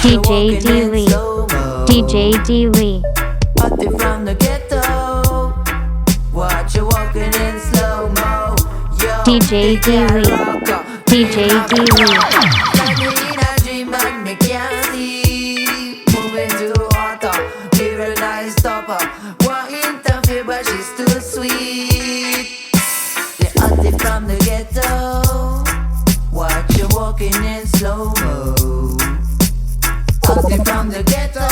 DJ D Lee, DJ D Lee. Party from the ghetto. Watch you walking in slow mo. DJ D Lee, DJ D Lee. Like me in a dream and me can't sleep. Moving too hot, we real nice stopper. Won't interfere but she's too sweet. The party from the ghetto. Watch you walking in slow mo. Party from the ghetto.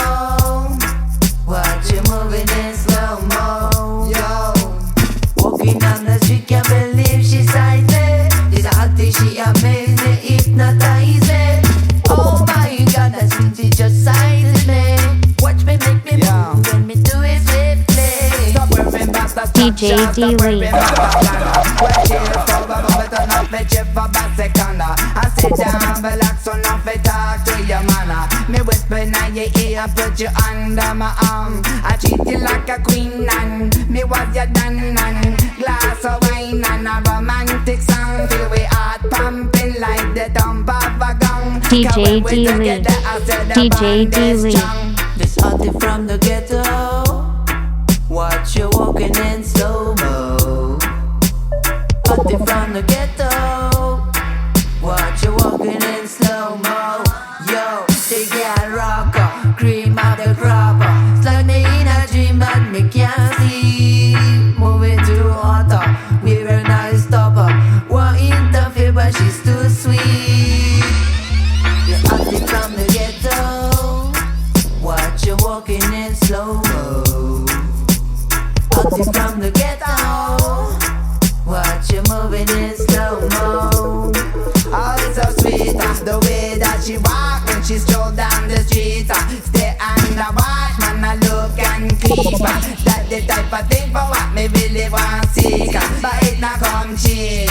Watch you moving in slow mo. Yo, walking on the street, can't believe she's sighted. She's a hottie, she amazed me, hypnotize me. Oh my God, that sweetie just sighted me. Watch me make me move when me do it swiftly. Stop worrying about the DJ D Lee. I sit down, relax, so not fi talk to your manner. Me whisper in your ear, put you under my arm. I treat you like a queen and me was your dan nan. Glass of wine and a romantic song. Feel we heart pumping like the thump of a gun. DJ D Lee, DJ D Lee. This hottie from the ghetto. Watch you walking in slow mo. Hottie from the ghetto. Watch you walking in slow mo. Yo, they get rocker, cream of the cropper. Slide me in a dream but me can't see. Moving too hot, we real nice stopper. Won't interfere but she's too sweet. The hottie from the ghetto. Watch you walking in slow mo. Hottie from the ghetto. Watch you moving in slow mo. Oh, it's so sweet, the way that she walk when she stroll down the street. Stay on the watch, man, I look and creep. That the type of thing for what me really want seek. But it not come cheap.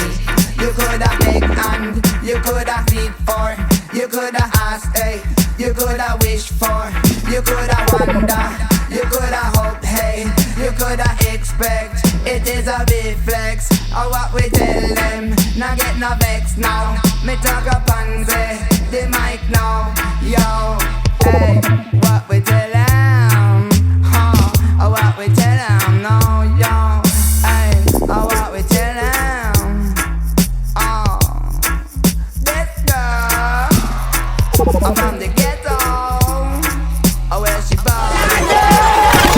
You coulda beg and you coulda feed for. You coulda ask, hey, you coulda wish for. You coulda wonder, you coulda hope, hey. You coulda expect, it is a reflex of what we tell them. Now get no vex now. Me talk up and say the mic now. Yo, hey, what we tell them, huh? Or what we tell them, no, yo, hey, or what we tell them, this girl, I'm from the ghetto, or where she born.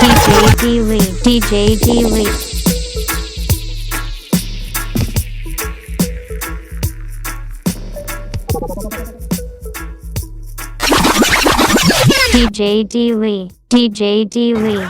DJ D Lee, DJ D Lee. DJ D Lee, DJ D Lee.